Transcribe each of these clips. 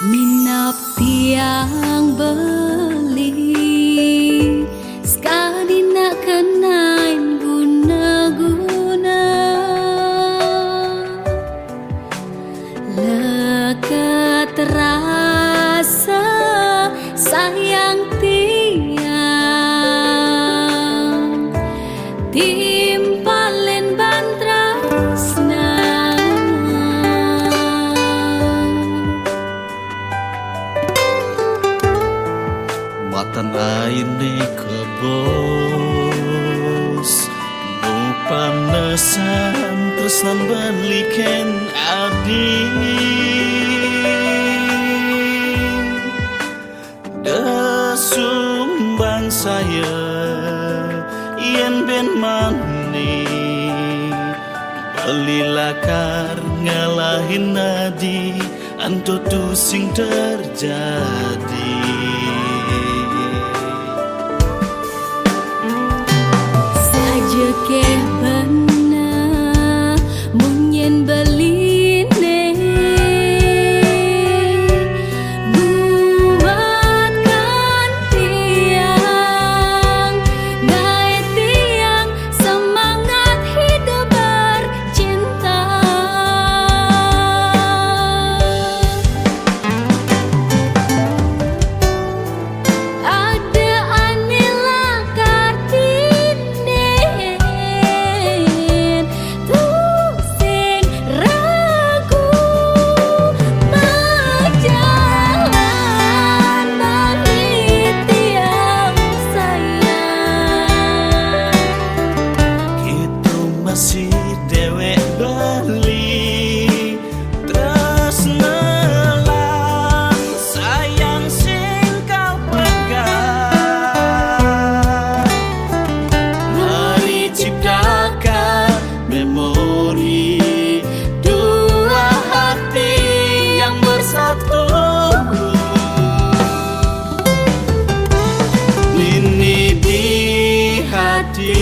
Minap tiang beli sekali nak kenain guna-guna leket terasa sayang tiang timpalen bantrasna matan aine kebos lupa nesan tresnan baliken adi sumbang saya yen ben mani belilakar ngalahin nadi anto tu sing terjadi saja ke benar munyen beline buatkan tiang gaet tiang semangat hidup bercinta ada anilah kartinen tuh sing ragu berjalan bagi tiang sayang itu masih dewek beli tresnelan sayang sing kau pegang mari ciptakan memori dua hati yang bersatu ini di hati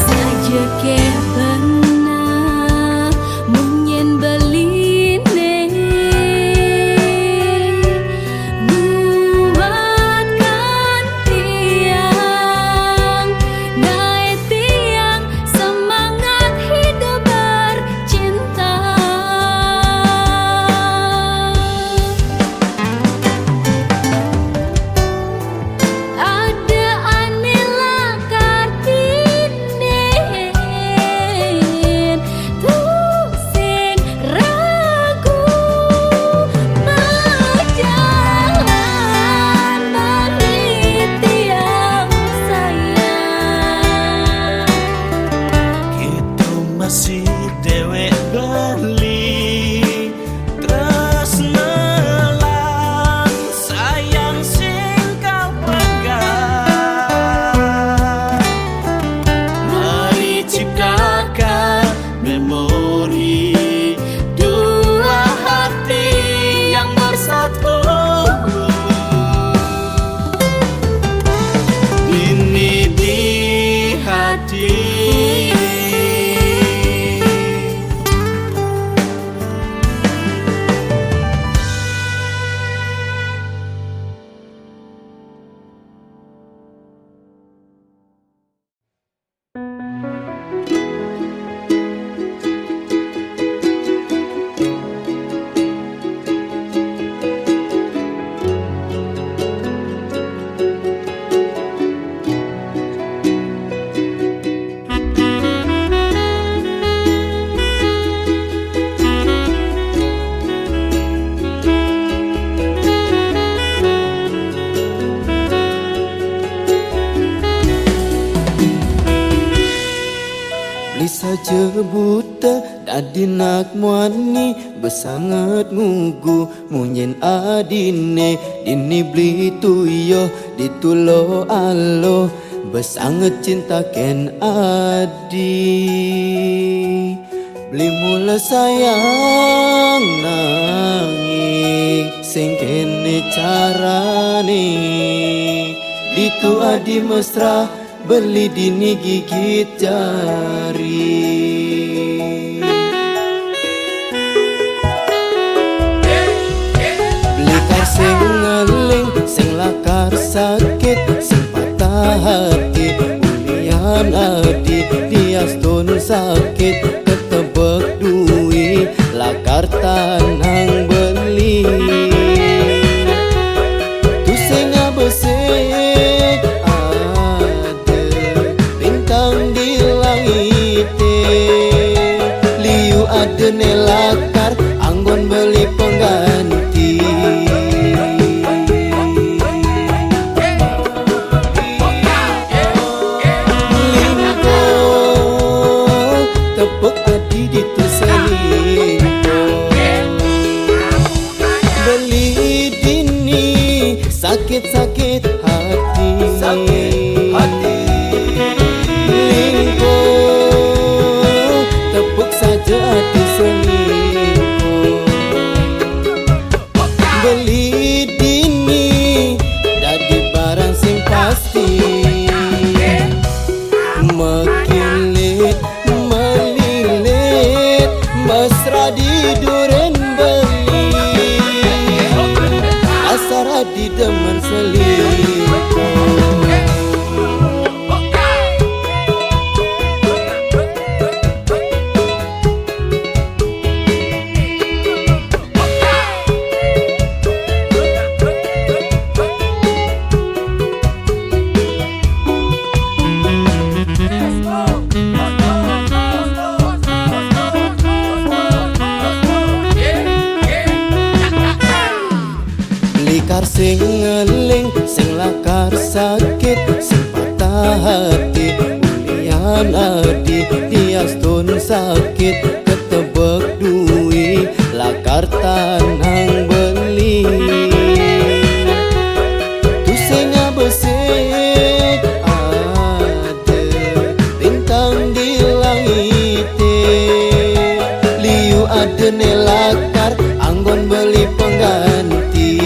saja ke benar munyen beline buatkan tiang gaet tiang semangat hidup bercinta ada anilah kartinen tuh sing ragu berjalan bagi tiang sayang itu masih dewek beli tresnelan sayang sing kau pegang mari ciptakan memori dua hati yang bersatu ini di hati saja buta Dadi nak muani besangat ngugu munyen adine dini beli tuyo ditulo alo besangat cinta ken adi beli mula sayang nanging sing kene carane ditu adi mesra beli dini gigit jari. Sing ngeling, sing lakar sakit, sing patah hati Ulian adi, dias don sakit ketebek duit, lakar tanang beli Tu sing abesek ada bintang di langit Liu ada nelakar, anggon beli pengganti sakit hati, sakit hati. Lingkuh, tepuk saja hati selingkuh. Beli dini, dadi barang sing pasti. Mekilit, melilit, mesra di duren beli. Asara di demen selingkuh. Likar sing ngeling, sing lakar sakit, sing patah hati Ulian adi, dias don sakit ketebek duit, lakar tanang beli Tu sing abesek ada bintang di langit Liu ada nelakar, anggon beli pengganti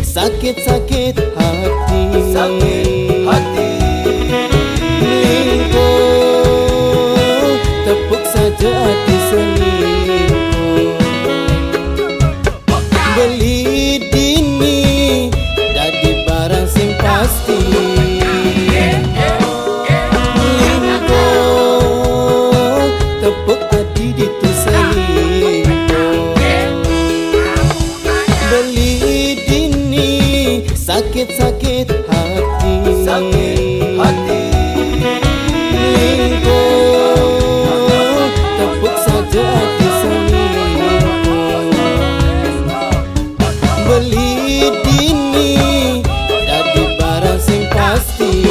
sakit hati, sakit hati. Lingkuh, tepuk saja hati selingkuh. Beli dini, dadi barang sing pasti. Lingkuh, tepuk hati ditu selingkuh. Beli sakit hati, sakit hati. Lingkuh, tepuk saja hati selingkuh. Beli dini, dadi barang sing pasti.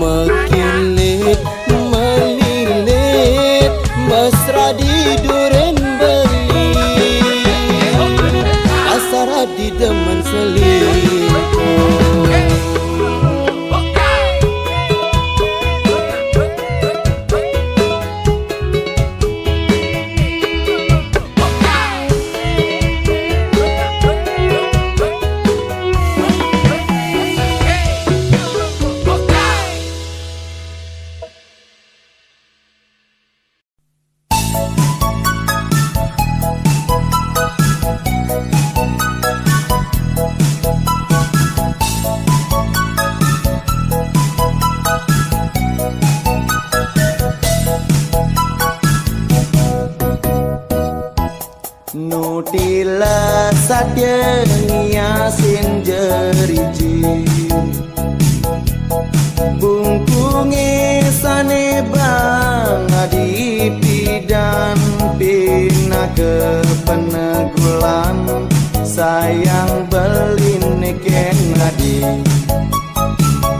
Mekilit, melilit, mesra di duren beli Asara di demen selingkuh. Nutila sadya ngiasin jeriji bungkunge sane ba penegulan sayang belin ken ngadi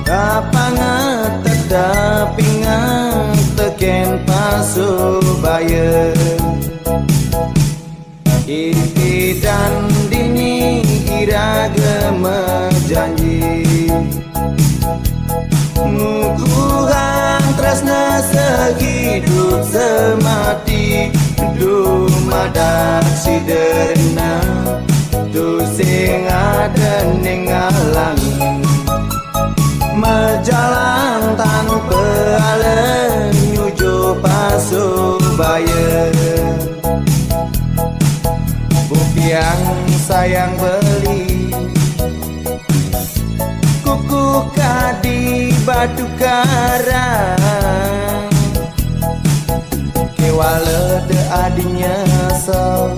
kapangat tedapingan teken pasubaya Iti dan dini iragama janji Ngukuhan tresna sehidup semati Dumadak siderna Tu sing ada ningalang Majalang tanpa alen nyujo pasubaya Bukti yang sayang beli Kuku kadi batu karang Kewala de adinya so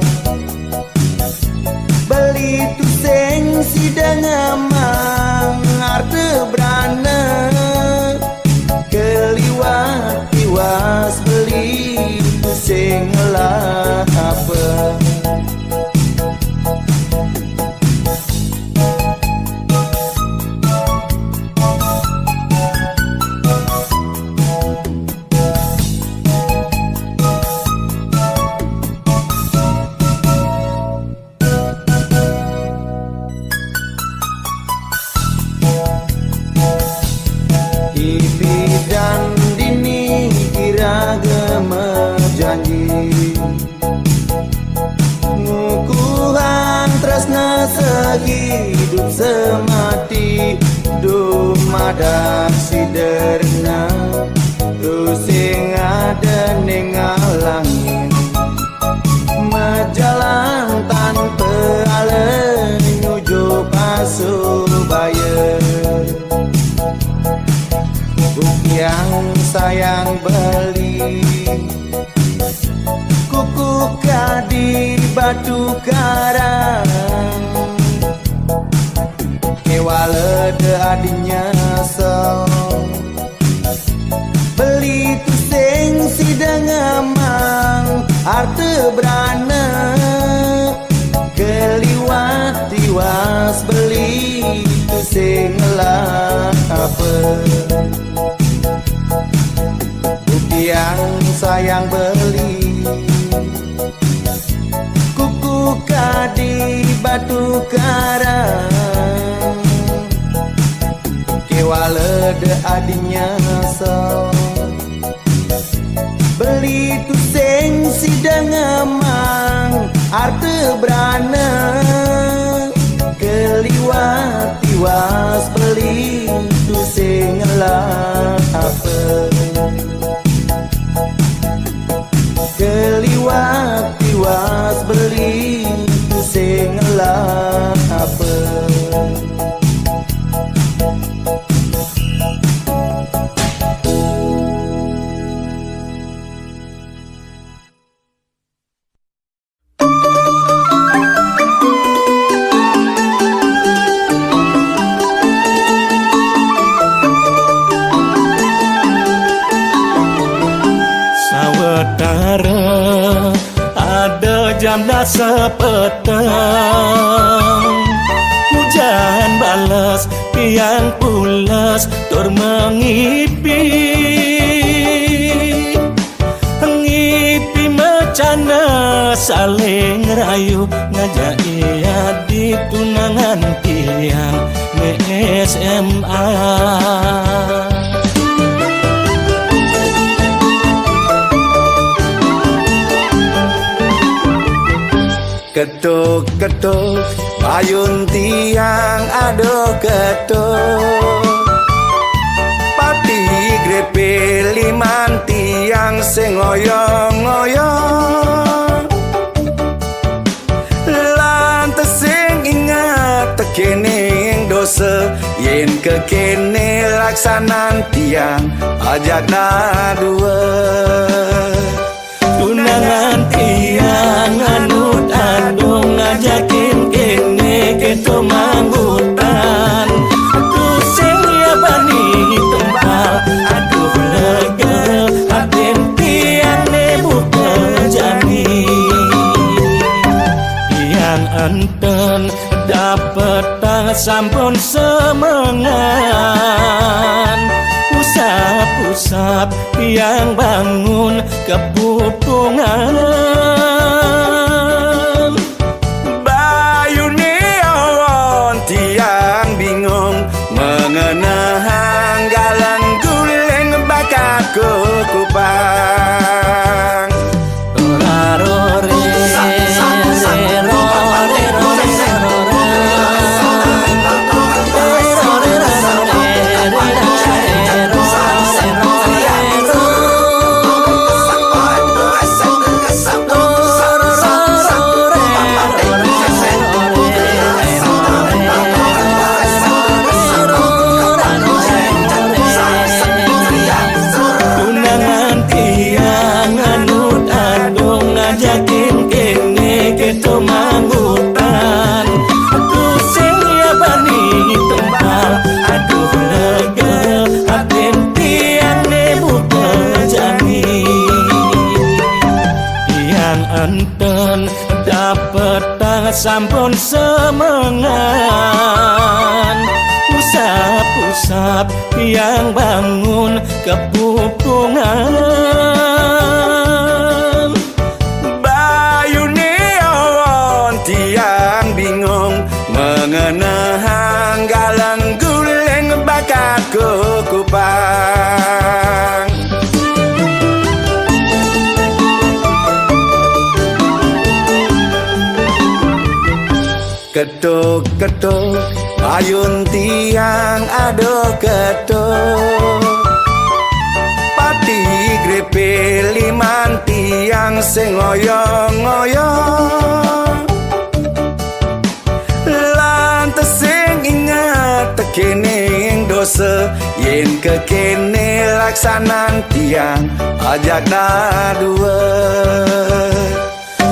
Beli tu seng sidang amang Arte berana Keliwat tiwas beli tu seng lah apa Hidup semati dumadak siderna tu sing ada ning alangin majalang tanpa alen nyujo pasubaya Bukti yang sayang beli kuku kadi batu karang Kewala de adinya so Beli tu seng sidang amang Arte berana Keliwat tiwas beli tu seng lah apa Bukti yang sayang beli Kuku kadi batu karang Kewala de adinya so Beli tu seng sidang amang Arte berana Keliwat tiwas beli tu seng lah apa Keliwat tiwas beli tu seng lah apa Jamna sepetang Hujan balas Piang pulas Tur mengipi Ngipi macana Saling rayu Ngajai adi tunangan tiang SMA Ketuk-ketuk payun tiang ado ketuk Pati grepe liman tiang sing ngoyong-ngoyong Lantas sing ingat tekene dosa Yen kekene laksanan tiang ajak na dua Tunangan tiang anut adung ngajakin kene keto manggutan Aduh sing ya bani tembal Aduh lega aden tiang ne buka jani enten dapet sampun semengan, usap-usap yang bangun kepupungan. Bayu neon tiang bingung mengenang galang guling bakat kupang. Enten dapet sampun semengan, usap-usap yang bangun kepupungan. Bayu neon tiang bingung mengenang galang guling bakat kupang. Ketuk-ketuk ayun tiang ado ketuk, pati grepe liman tiang sing ngoyong-ngoyong. Lantas sing ingat tekene ing dosa, yen kekene laksanan tiang ajak dua.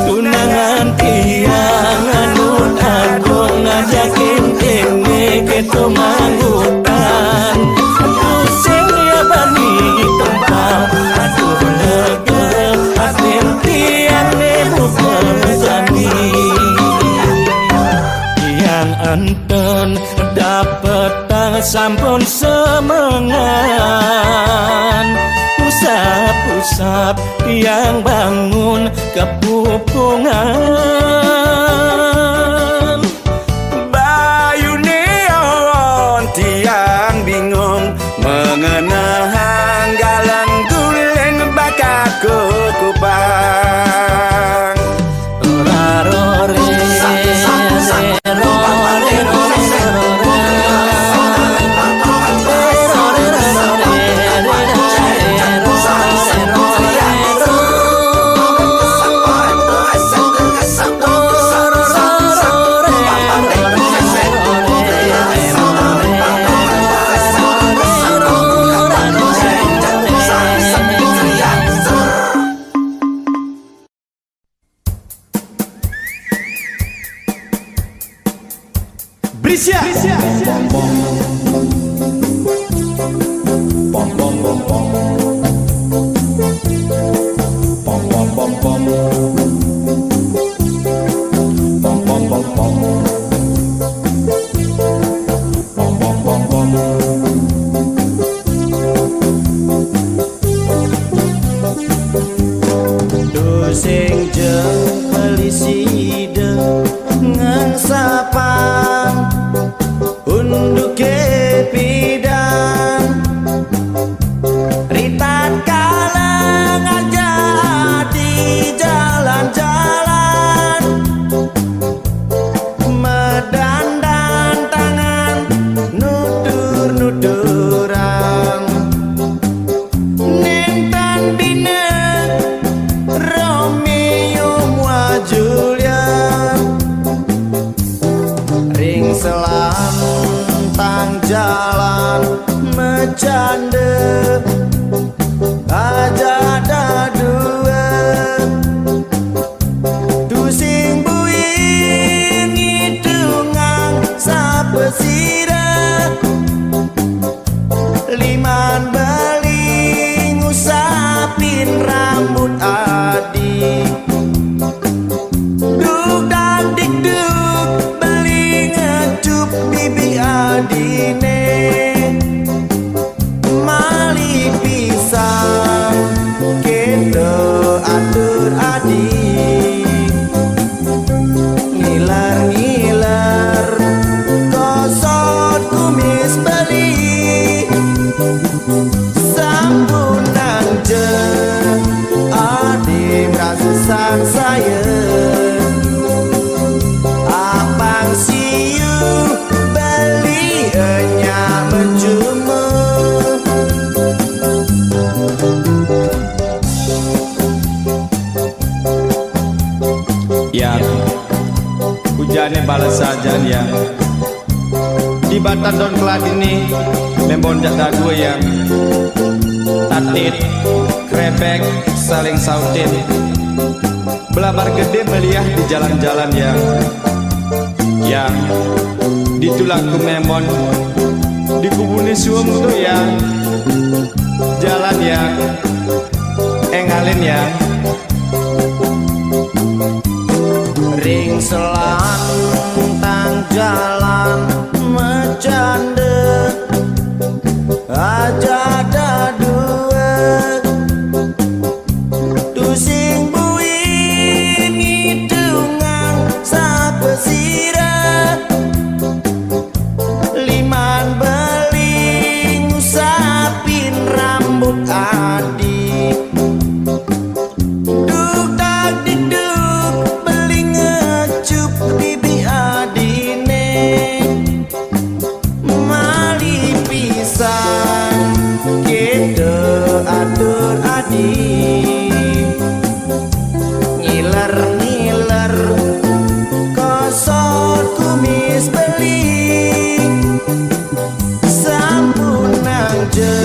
Tunangan tiang anut agung ngajakin kene keto manggutan. Aduh sing ya bani tembang, aduh legel atin tiang ne bukan jani. Tiang enten dapet sampun semengan, usap-usap yang bangun kepupungan. Bayu neon tiang bingung mengenang galang guling bakat kupang. Brisya. Doseng jeung peliside ngan sapang unduke bidang ritat kalang aja di jalan-jalan medandan tangan nudur-nuduran ning tandine Romeo wa Juliet. jane balas saja yang di Batan Don Kelad ini membonjak dadu yang tatit krebek saling sautin belabar gede meliah di jalan-jalan yang ditulangku memon di kubuni suam tuh yang jalan yang engalin yang ring selantang jalan mecande aja ada dua tusing buin hidungan sapesira liman beling usapin rambut adik duk tak diduk beling ngecup bibi adine mali pisan kita atur adik ngiler-ngiler kosot kumis beling sampun nangje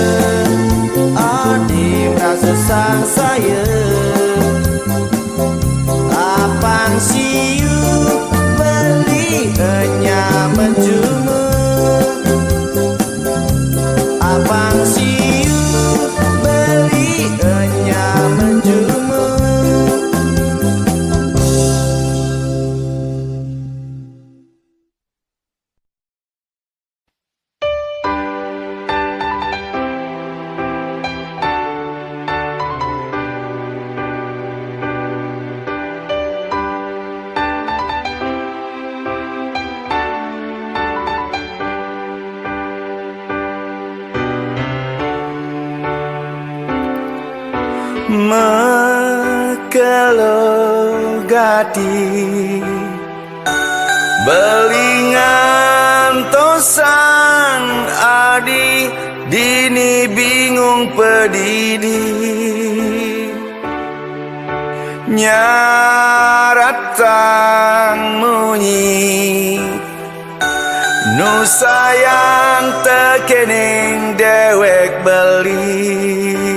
adik rasa sang saya apang siu beli hanya menjumu abang siu beli hanya menjumu mekelogati belingan tosan adi dini bingung pedidi nyarat tang munyi nu sayang tekening dewek beli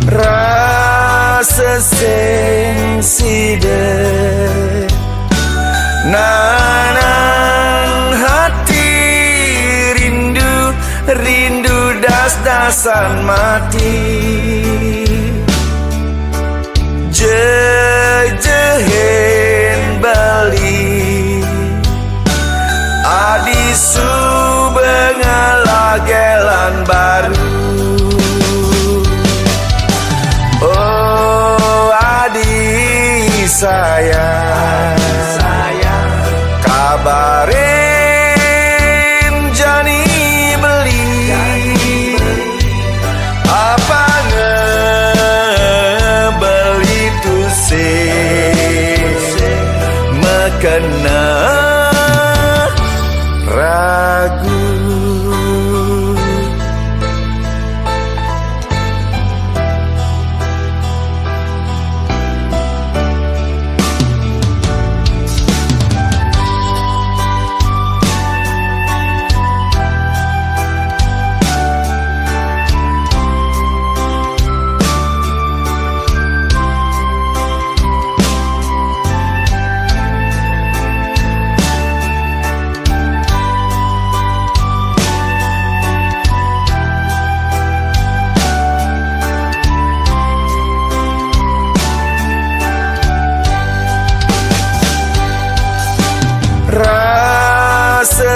rasa sing side nanang hati rindu das-dasan mati jehen bali adisu bengalagelan baru sayang kabarin jani beli apa ngebeli tuh mekena ragu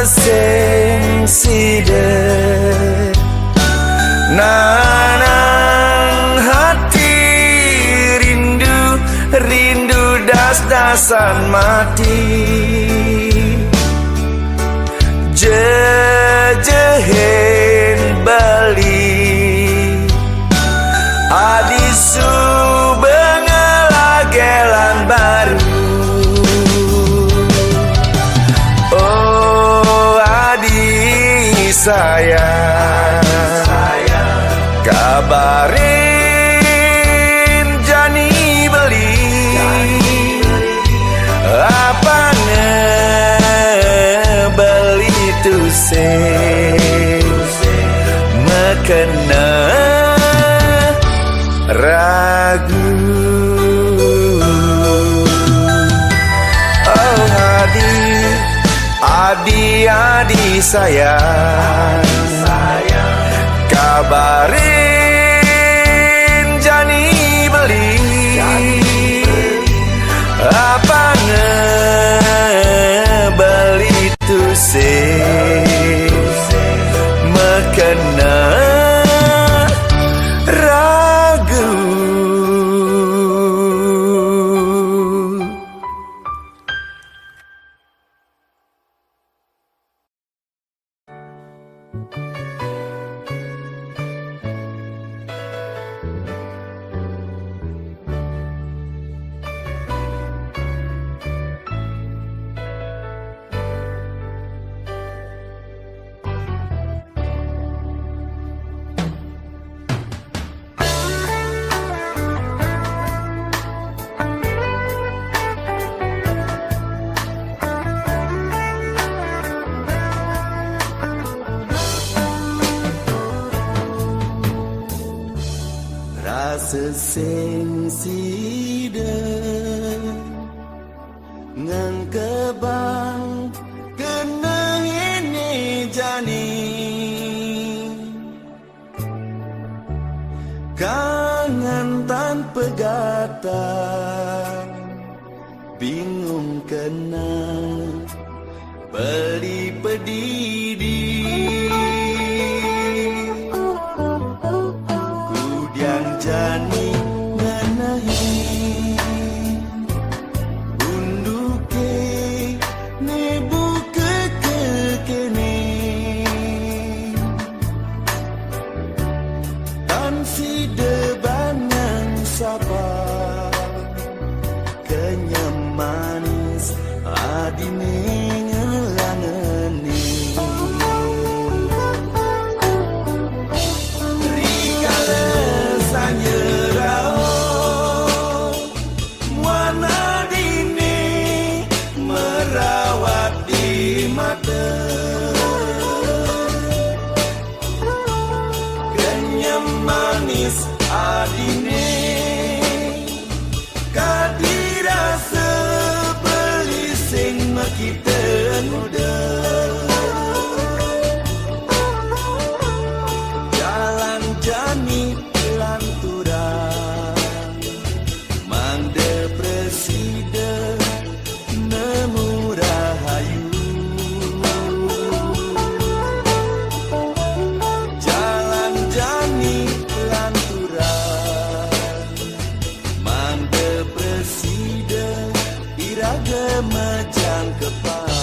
sing side nanang hati rindu das-dasan mati jehen bali adisu kabarin jani beli apa beli tu se mekena ragu. Oh adi sayang, kabarin jani beli apa beli tu se mekena ragu. Rasa sengsida ngan kebang kena ini jani kangen tanpa gata bingung kena beli pedidi jani nganahi unduke ne buka kekene tan si debangan sapa kenyam manis adine ngelangeni adine kadirasa beli sing makita muda jalan jani lanturan mang depresida nemu rahayu jalan jani iraga majang kepala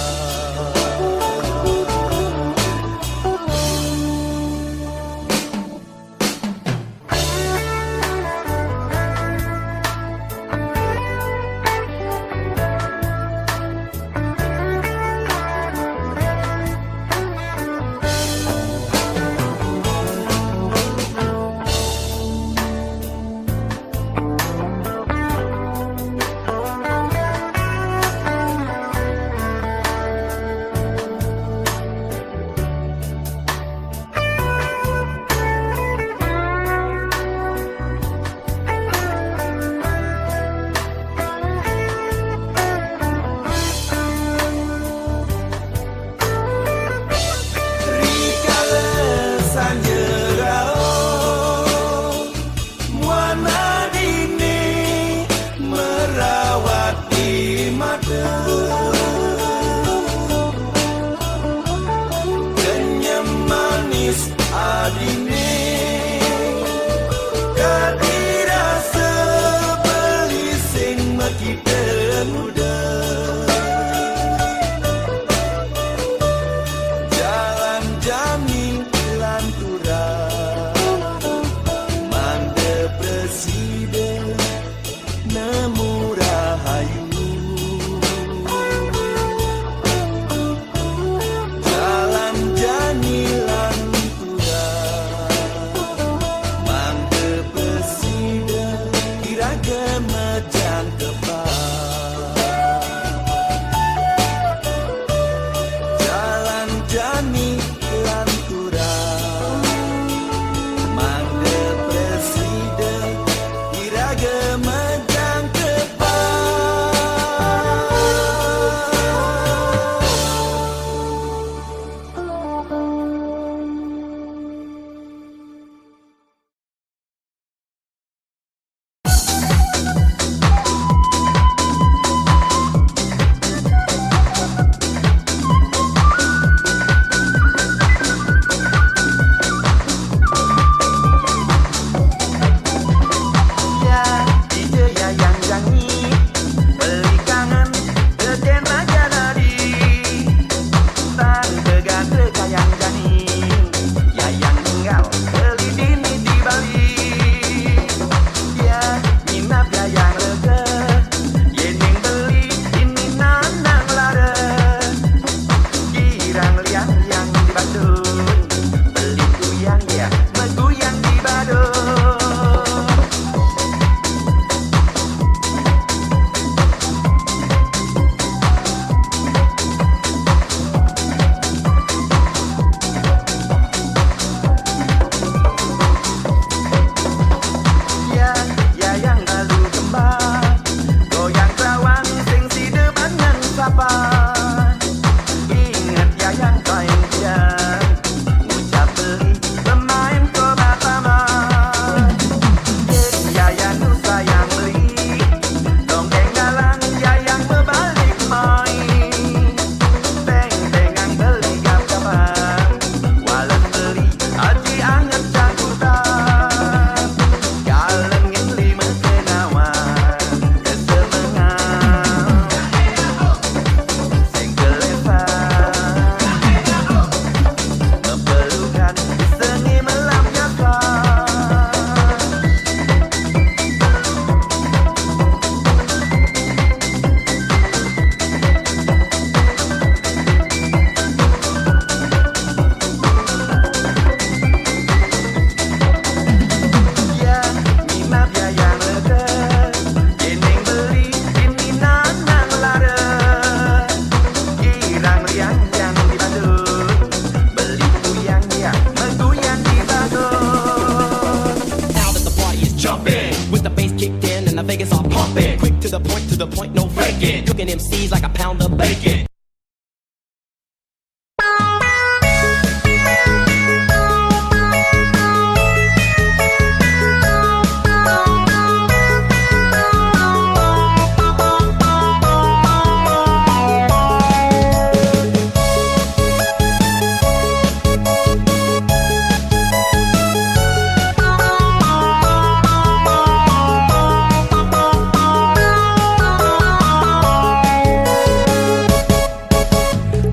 the point, no faking. Cooking MCs like a pound of bacon.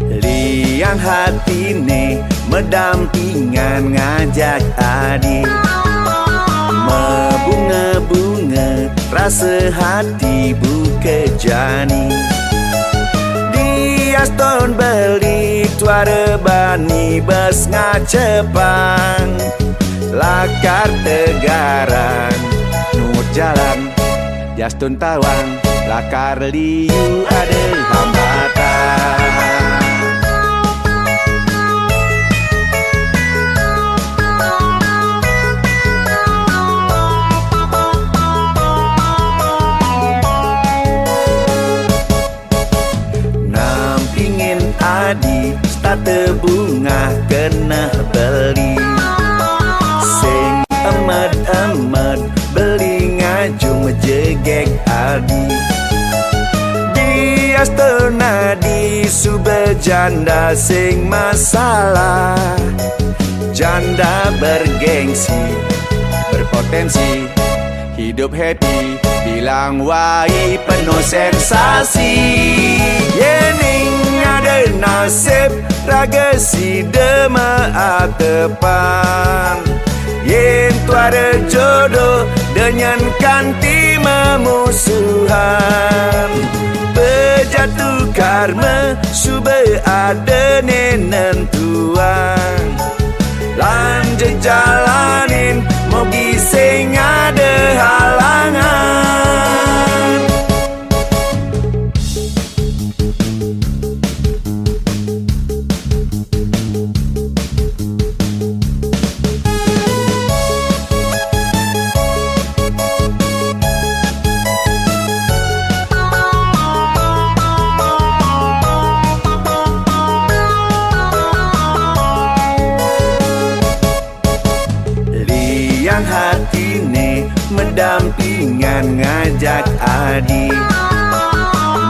Liang hatine mendampingan ngajak adik, membunga-bunga rasa hati buka jani. Dia stone beli tuara bani bas ngacepang, lakar tegaran nur jalan Jastun tawang lakar liu ada hambatan. Adi starte bunga kena beli, sing emet-emet beli ngajung jegek adi. Dia setengah di sube janda sing masalah, janda bergengsi berpotensi hidup happy bilang wai penuh sensasi. Yening ada nasib raga si dema atepan, yen tu ada jodoh dengan kanti memusuhan. Bejatuh karma sube ada nenentuan, lanjut jalanin mau gising ada halangan. Yang hatine mendampingan ngajak adik,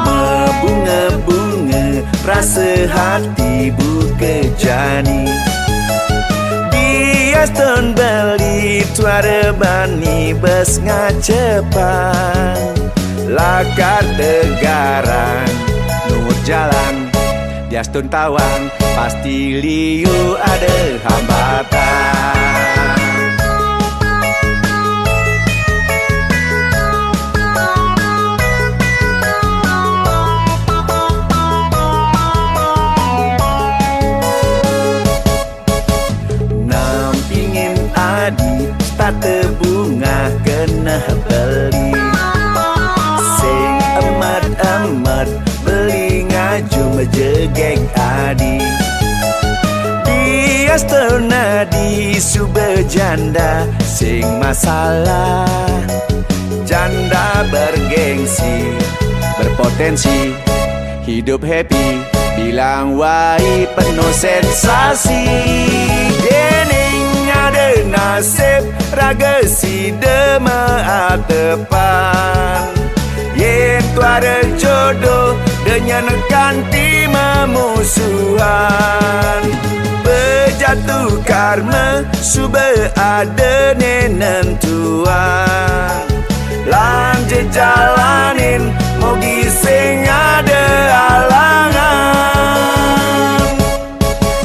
membunga-bunga rasa hati buka jani. Dia stone beli tuara bani bas ngacepang, lakar tegaran nur jalan Jastun tawang pasti liu ada hambatan. Starte bunga kena beli, sing emat-emat beli ngajung jegek adi. Dia setengah di sube janda sing masalah, janda bergengsi berpotensi hidup happy bilang wai penuh sensasi. Yening ada nasib raga si dema atepan, yen tu ada jodoh dengan kanti memusuhan. Bejatuh karma sube ada nenentuan, lanjut jalanin mau gising ada halangan.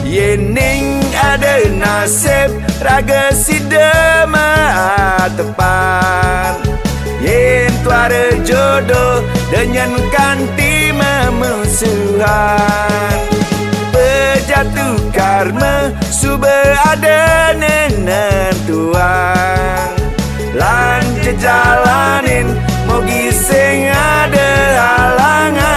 Yening ada nasib raga si dema atepan, yen tu ada jodoh dengan kanti memusuhan. Bejatuh karma sube ada nenentuan, lanjut jalanin mau gising ada halangan.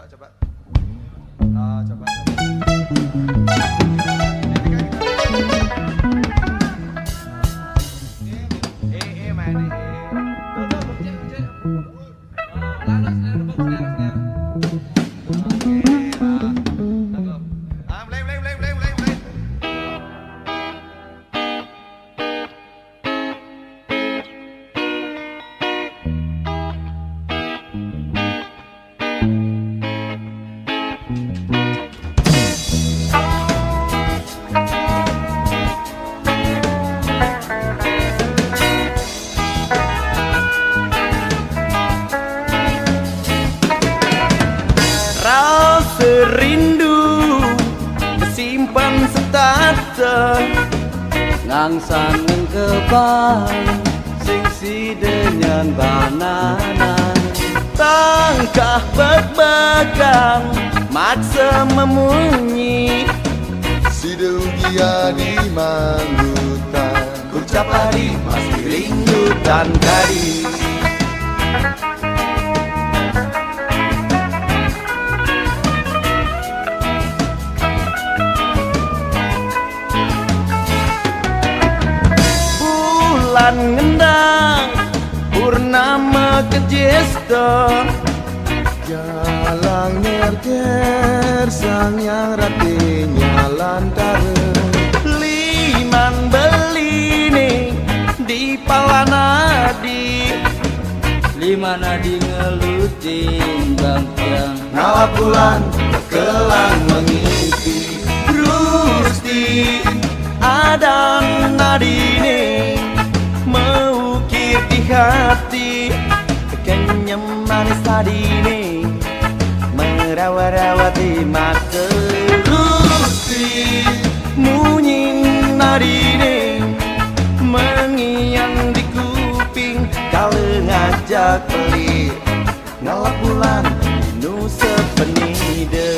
Coba. Rasa rindu kesimpan setata Ngangsangen kebang sing si dengan banana Tangkah berbagang maksa memunyi Sideugia di manggutan Ucap hari masih rindu dan gadis Bulan ngendang purnama kejesta Jalang nyer sang yang ratinya lantara Liman belini di palanadi Lima nadi ngelutin bang tiang Ngalah bulan kelang mengimpi Rusti Adan nadine Mengukir di hati Kenyam manis tadine Merawat-rawat di mata Rusti Munying nadine Mengiang di kuping Kalau ngajak pelik Ngalah bulan nu sepenide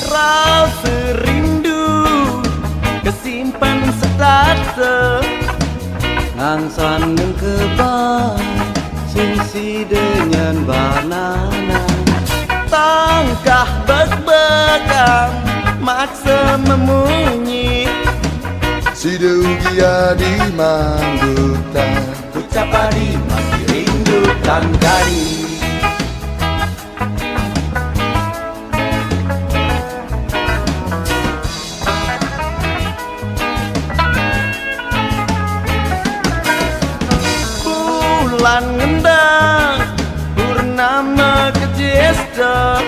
Rasa rindu kesimpan setata Ngangsangen kebang sing si dengan banana Tangkah beg-begang maksa memunyi Sideugia di manggutan Ucap hari masih rindu dan gadis Bulan ngendang purnama kejesta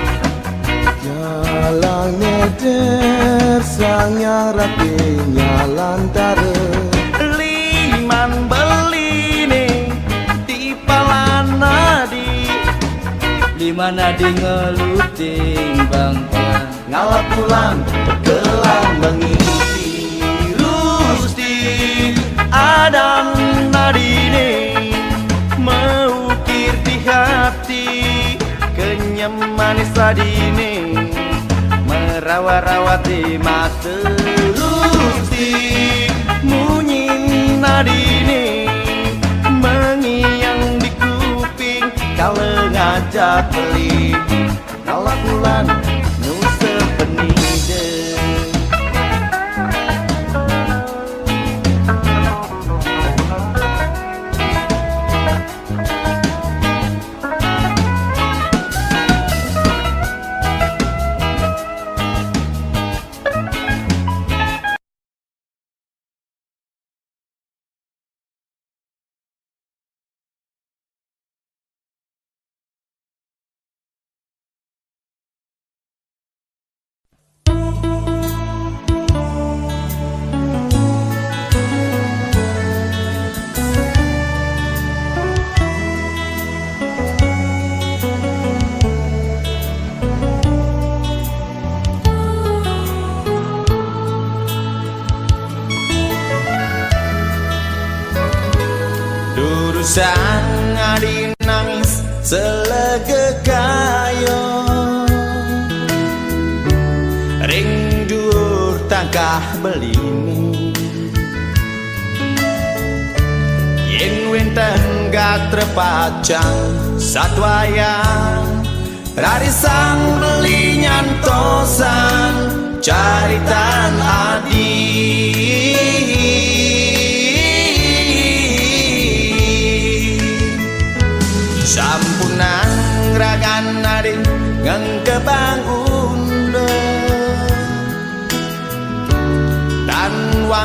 Jalang nyer sang yang ratinya lantara Liman belini di palanadi Lima nadi ngelutin bang tiang Ngalah bulan bergelang mengisi Rusti Adan nadine Mengukir di hati Kenyam manis tadine Merawat-rawat di mata Rusti Munying nadine Mengiang di kuping Kalau ngajak beli Ngalah bulan nu sepenide Durusan ngadi nangis selege kayo Ring dur tangkah belini Yen winten gak terpacang satwayang Rarisang beli nyantosan caritan adi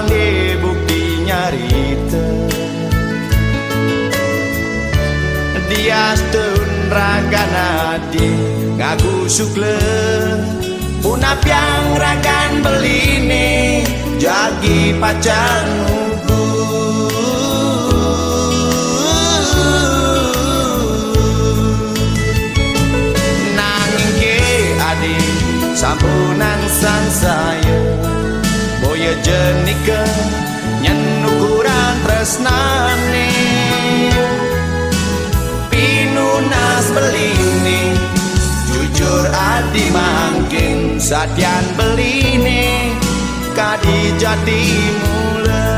wangi bukti nyarita dia stun ragana di ngaku sukle punap yang ragan beline jagi pacarmu nanging ke adi sampunan sang saya boya jenika nyen ukuran tresnane pinunas beline jujur adi mangkin sadian beline kadi jati mula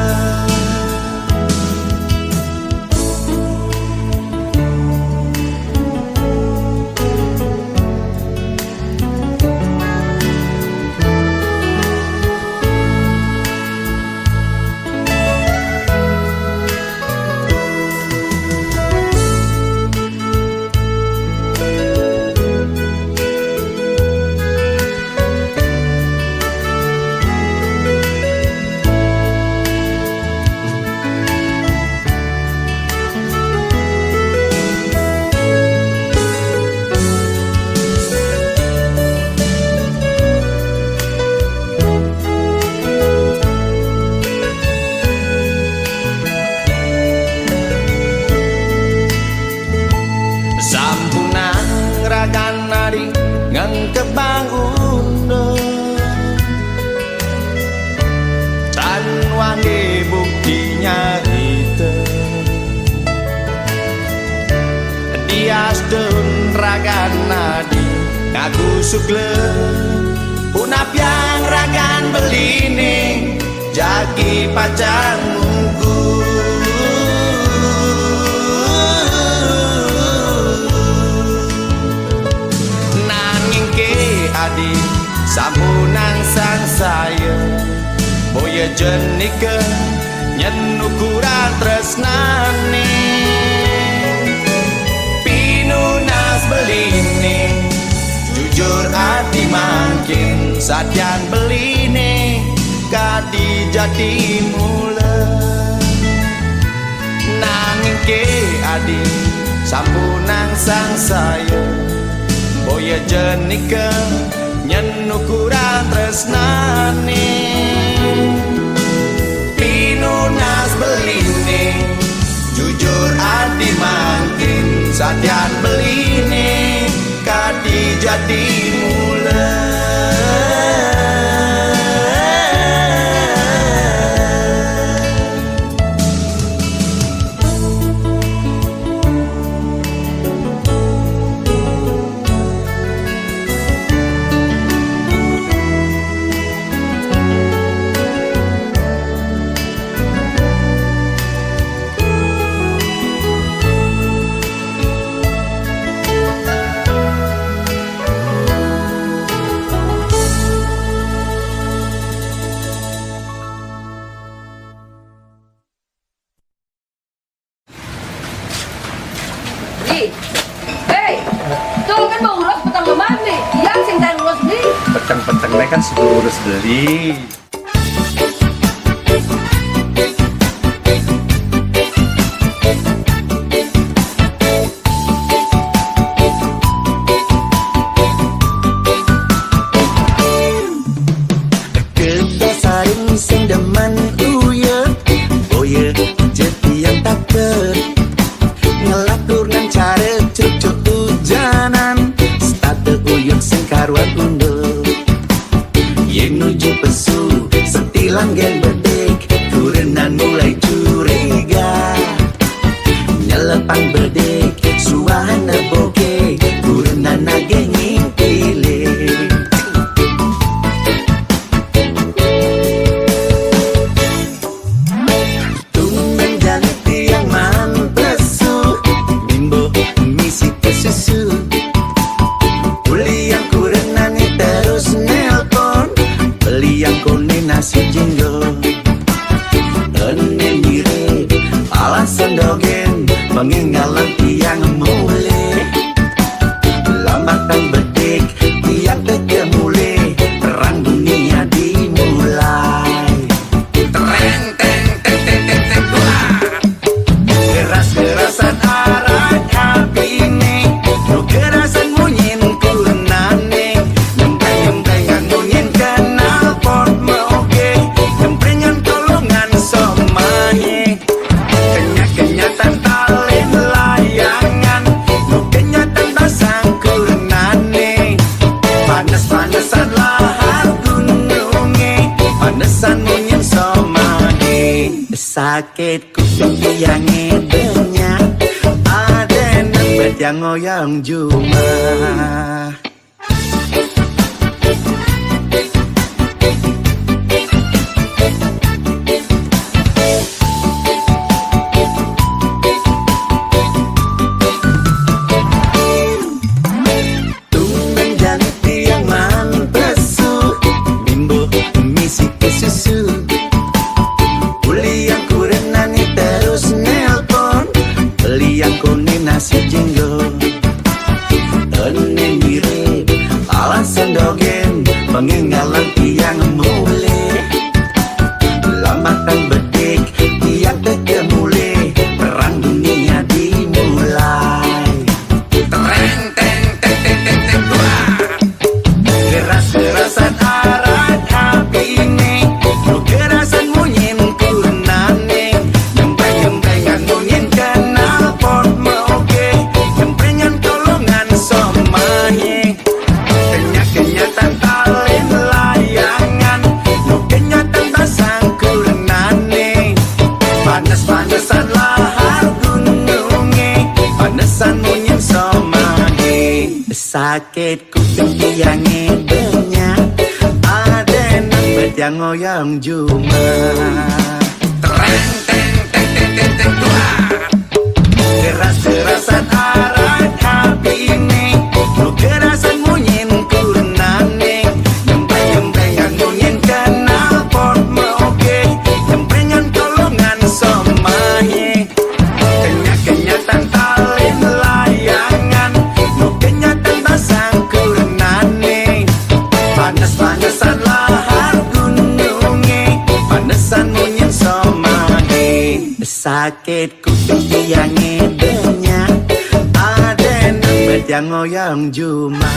kebangun tan wangi bukti nyarita dia stun ragan nadi ngaku sukle punap yang ragan beline jagi pacarmu adi sampunan sang saya boya jenika nyen ukuran tresnane pinunas beline jujur adi mangkin sadian beline kadi jati mula nanging ke adi sampunan sang saya boya jenika nyen ukuran tresnane pinunas beline jujur adi mangkin sadian beline kadi jati mula Hei, tuh kan mau urus petang lemah nih. Yang sing tak urus nih. petang-petang kan sebelum urus beli Kedasarin sing demen uye boye jeti yang takut ngelatur nang cara cucuk hujanan starte uyuk sing karuan unduh yang nuju pesu setilang gen bedek turunan mulai curiga nyelepang bedek suahana boke turunan nage ngintile nasi jinggo Ene mirip alasan dogen mengingalan tiang mulai lambatan bedek tiang teke mulai perang dunia dimulai sakit kuping yang banyak, ada nembet yang ngoyang cuma. Nasi jenggo Ening mirip alasan dogen pengingalan tiang mulai lambatan bedik tiang tekemule perang dunia dimulai tereng teng teng teng teng teng keras-kerasan arat api ini lu kerasan munyin kunane nyempeng-nyempengan munyin kenal pot kenyataan talent layangan nu kenyataan basang kurenane panas-panasan lahar gununge panesan munyin somage sakit kuping tiange banyak ada nembet yang ngoyang cuma tereng teng teng teng teng teng tua keras-kerasan arat api ini nu kerasan munyin kunane nyempeng-nyempengan munyin kenal pot moge nyempengan kolongan somahe kenyataan talent layangan nu kenyataan basang kunane panas-panasan lahar gununge panesan munyin somahe sakit kuping tiange banyak ada nembet yang ngoyang cuma.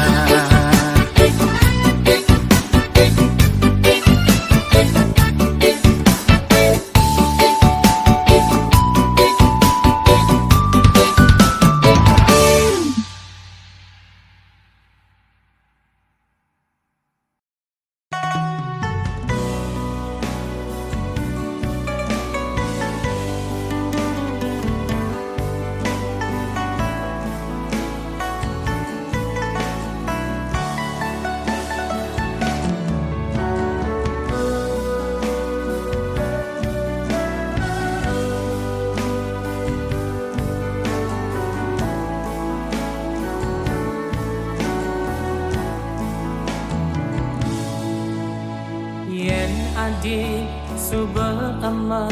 Adik suba ama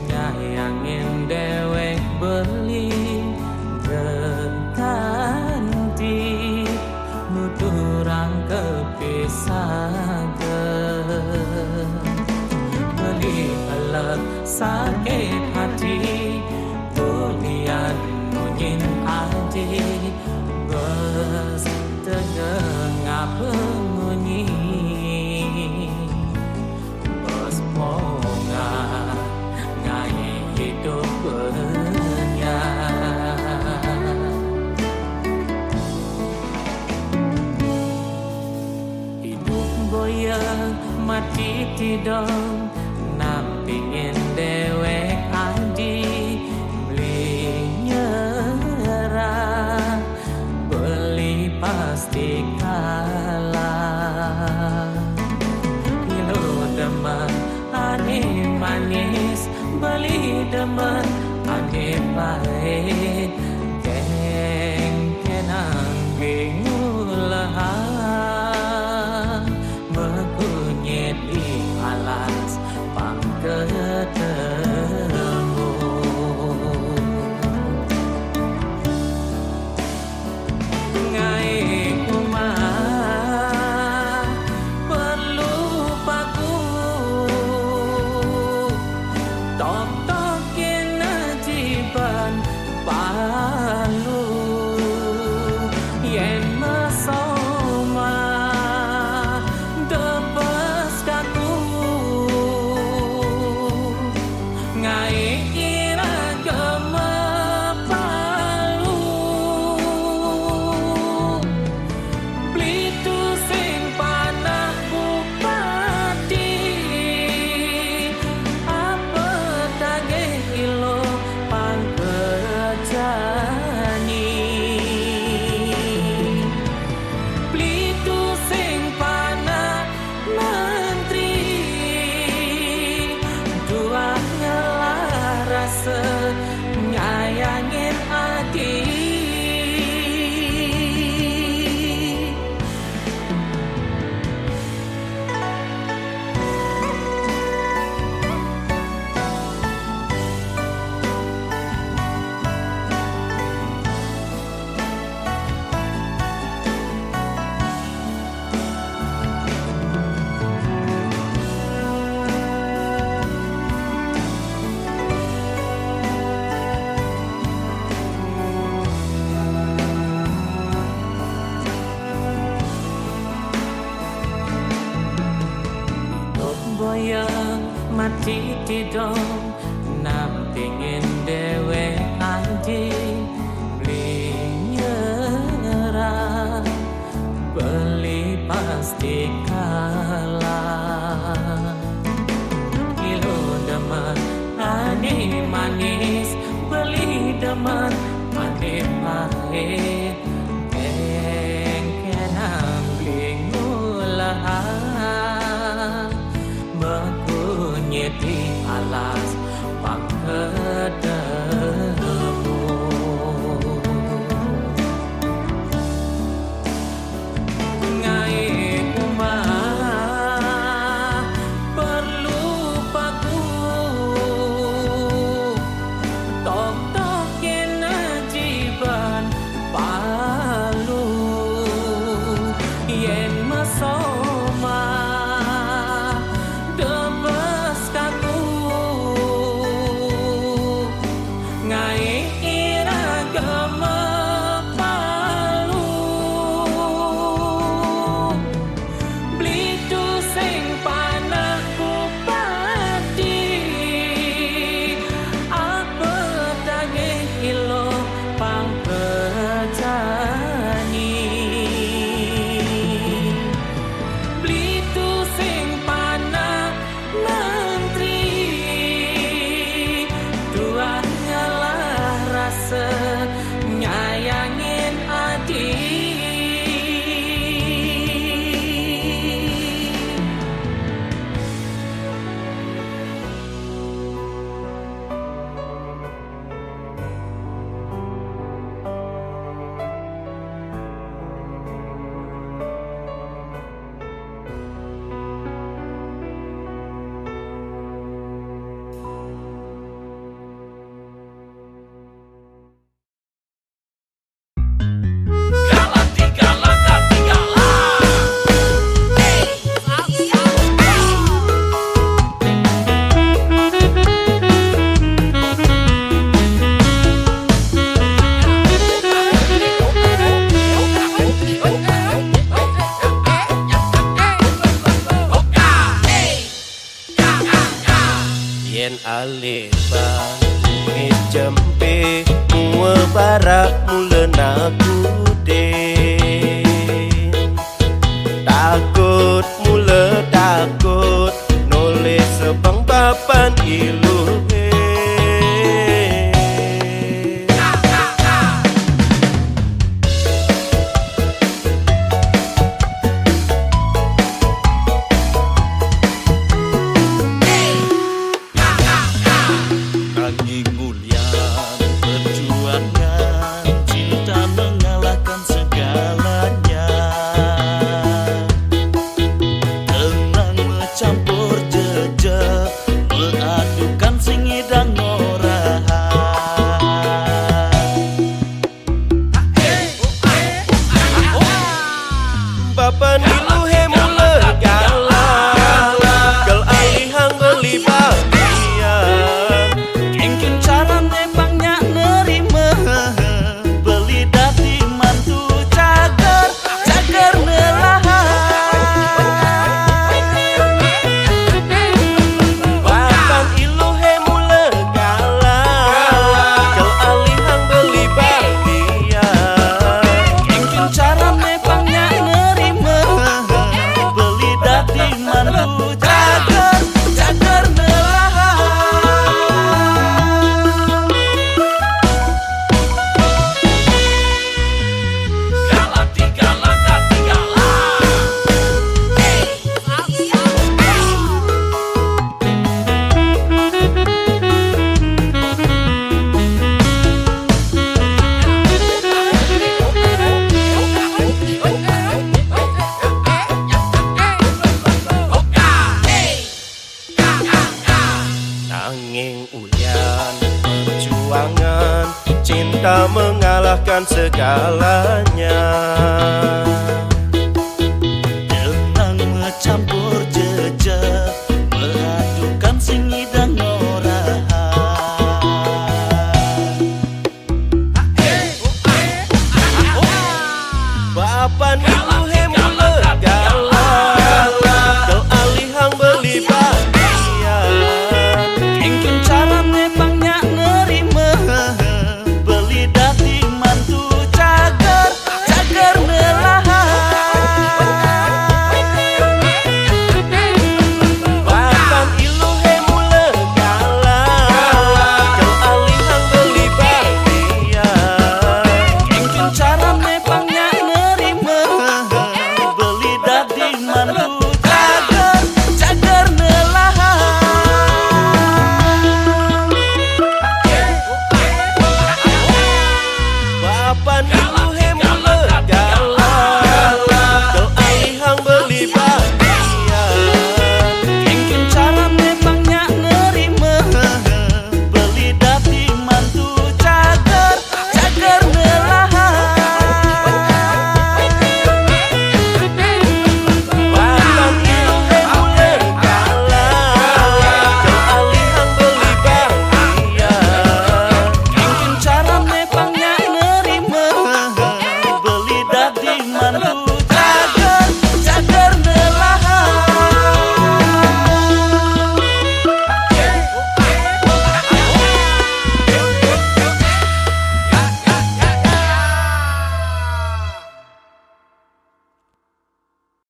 nyayangin dewek beli berganti nuturang kepisah beli alat sakit hati bulian nunyin adik bes tengah pengunyi semoga ngai hidup bernya hidup boyang mati tidak nampingin dewek adi beli nyerah beli pasti kalah kilo demen ane manis beli demen ane pahit geng kenang bingulahan mekunyit di alas pangketemu ngai kumah perlu paku tok-tokin ajiban palu yen mesoma debes kaku ngai ira gemepalu blitu sing panah bupati apa tak rasa nyayangin adik. Boyang mati tidong nam tingin dewe andi beli nyerah beli pasti kalah kilo demen ani manis beli demen manis pahit kenang beli ngulah di alas pangkedemu ngai umah perlu paku tok kenajiban palu yen masoma nyayangin adik. yen aleban mit jempe mua barak mulen aku den takut mula takut noleh sebang papan ilu Mulia perjuangan cinta mengalir cinta mengalahkan segalanya.